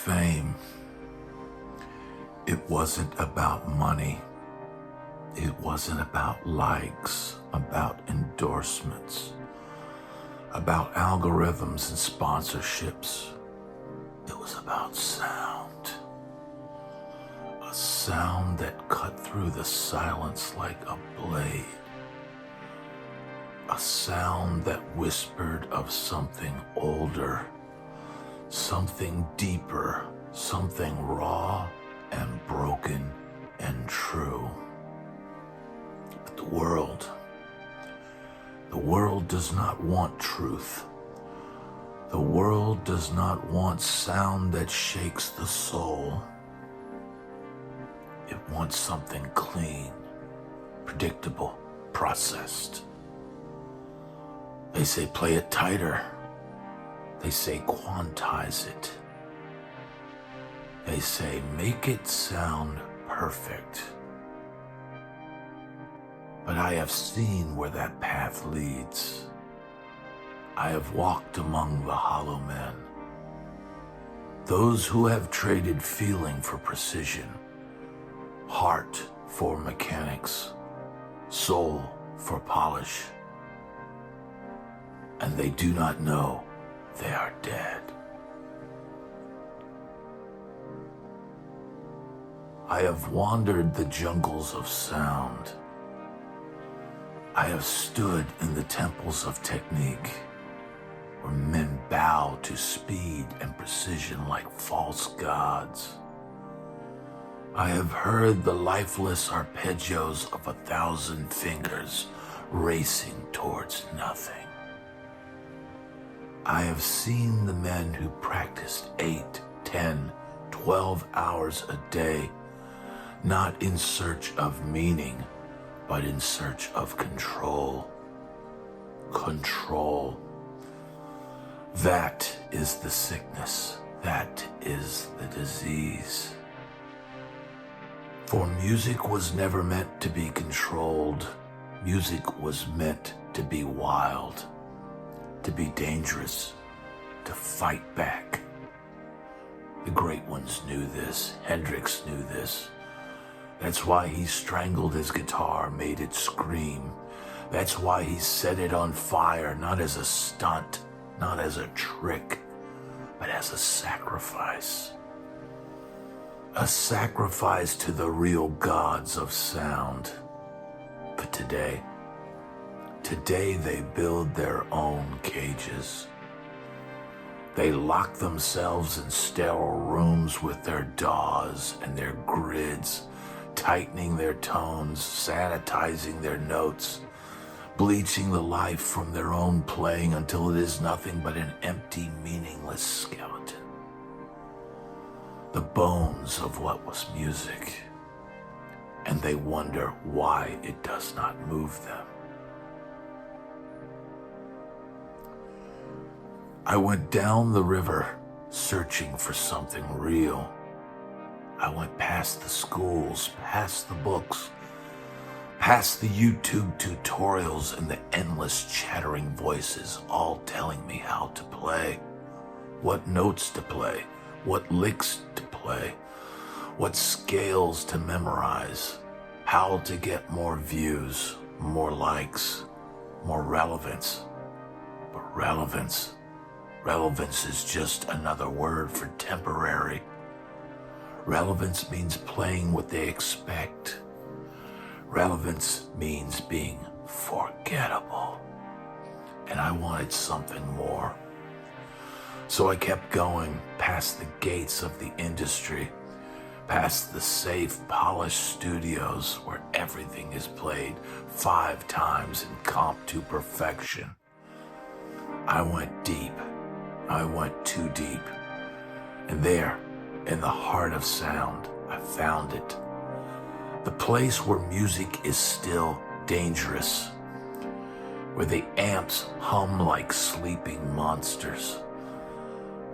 fame. It wasn't about money. It wasn't about likes, about endorsements, about algorithms and sponsorships. It was about sound. A sound that cut through the silence like a blade. A sound that whispered of something older, something deeper, something raw and broken and true. But the world does not want truth. The world does not want sound that shakes the soul. It wants something clean, predictable, processed. They say play it tighter. They say quantize it. They say make it sound perfect. But I have seen where that path leads. I have walked among the hollow men. Those who have traded feeling for precision, heart for mechanics, soul for polish. And they do not know they are dead. I have wandered the jungles of sound. I have stood in the temples of technique, where men bow to speed and precision like false gods. I have heard the lifeless arpeggios of 1,000 fingers racing towards nothing. I have seen the men who practiced 8, 10, 12 hours a day, not in search of meaning, but in search of control. Control. That is the sickness. That is the disease. For music was never meant to be controlled. Music was meant to be wild, to be dangerous, to fight back. The great ones knew this. Hendrix knew this. That's why he strangled his guitar, made it scream. That's why he set it on fire, not as a stunt, not as a trick, but as a sacrifice. A sacrifice to the real gods of sound. But today they build their own cages. They lock themselves in sterile rooms with their DAWs and their grids, tightening their tones, sanitizing their notes, bleaching the life from their own playing until it is nothing but an empty, meaningless skeleton. The bones of what was music, and they wonder why it does not move them. I went down the river searching for something real. I went past the schools, past the books, past the YouTube tutorials and the endless chattering voices, all telling me how to play, what notes to play, what licks to play, what scales to memorize, how to get more views, more likes, more relevance. But relevance is just another word for temporary. Relevance means playing what they expect. Relevance means being forgettable. And I wanted something more. So I kept going past the gates of the industry, past the safe, polished studios where everything is played 5 times in comp to perfection. I went deep. I went too deep. And there, in the heart of sound, I found it. The place where music is still dangerous, where the amps hum like sleeping monsters,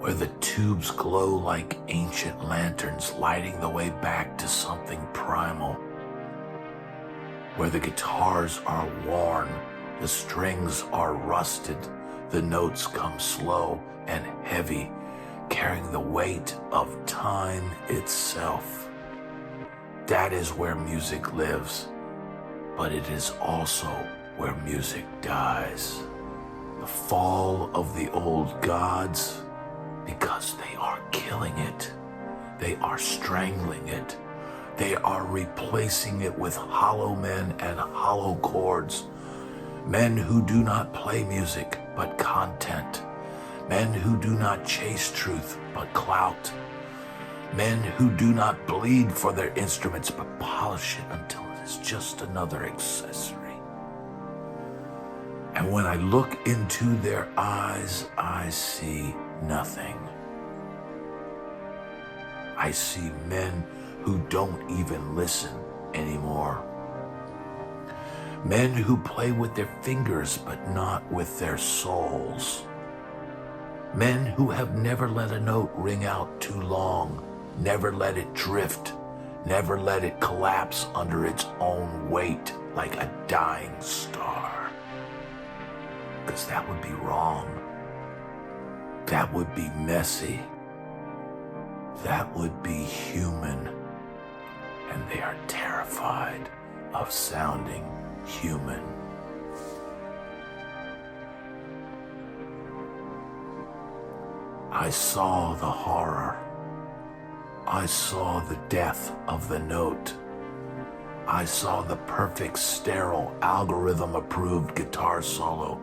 where the tubes glow like ancient lanterns lighting the way back to something primal, where the guitars are worn, the strings are rusted, the notes come slow and heavy, carrying the weight of time itself. That is where music lives, but it is also where music dies. The fall of the old gods, because they are killing it. They are strangling it. They are replacing it with hollow men and hollow chords. Men who do not play music, but content. Men who do not chase truth, but clout. Men who do not bleed for their instruments, but polish it until it is just another accessory. And when I look into their eyes, I see nothing. I see men who don't even listen anymore. Men who play with their fingers but not with their souls. Men who have never let a note ring out too long, never let it drift, never let it collapse under its own weight like a dying star. Because that would be wrong. That would be messy. That would be human. And they are terrified of sounding human. I saw the horror. I saw the death of the note. I saw the perfect, sterile, algorithm-approved guitar solo,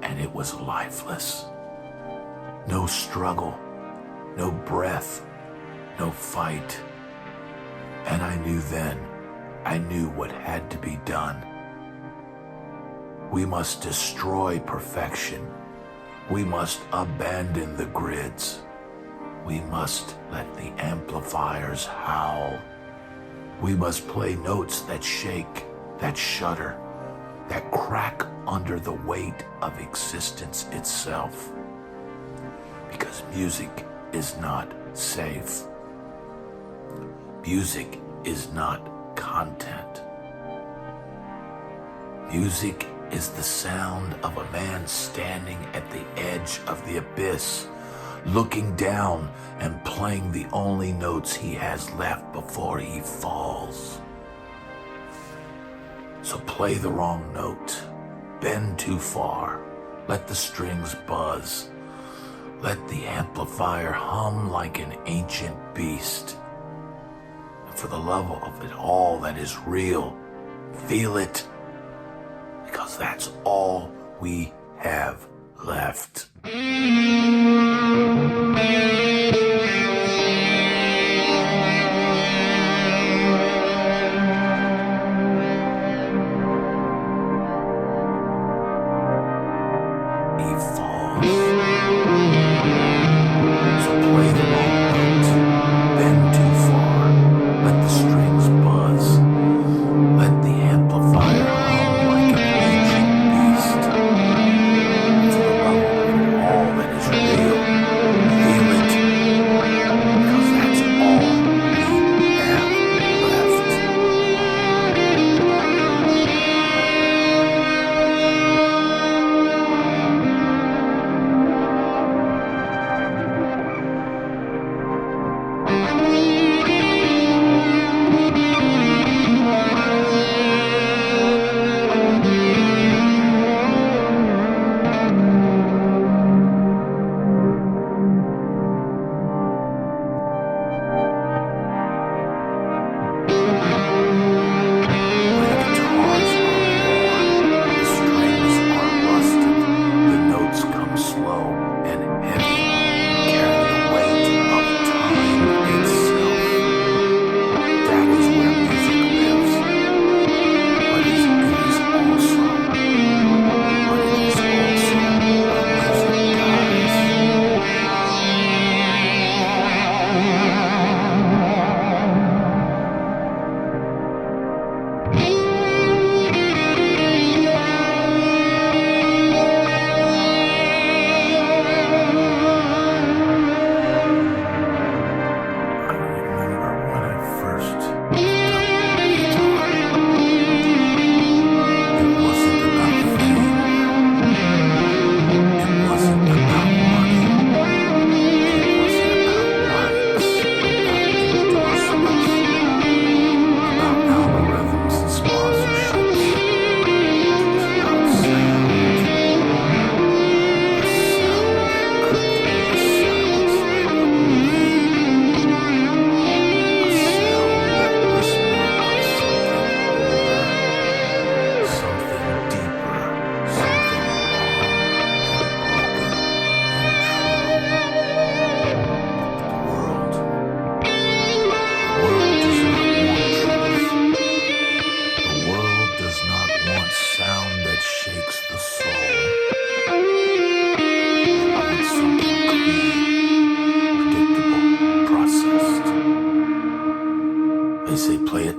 and it was lifeless. No struggle, no breath, no fight. And I knew then, I knew what had to be done. We must destroy perfection. We must abandon the grids. We must let the amplifiers howl. We must play notes that shake, that shudder, that crack under the weight of existence itself. Because music is not safe. Music is not content. Music is the sound of a man standing at the edge of the abyss, looking down and playing the only notes he has left before he falls. So play the wrong note, bend too far, let the strings buzz, let the amplifier hum like an ancient beast. And for the love of it all that is real, feel it, because that's all we have left. Real.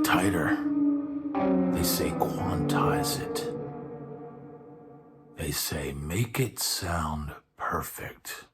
tighter. They say quantize it. They say make it sound perfect.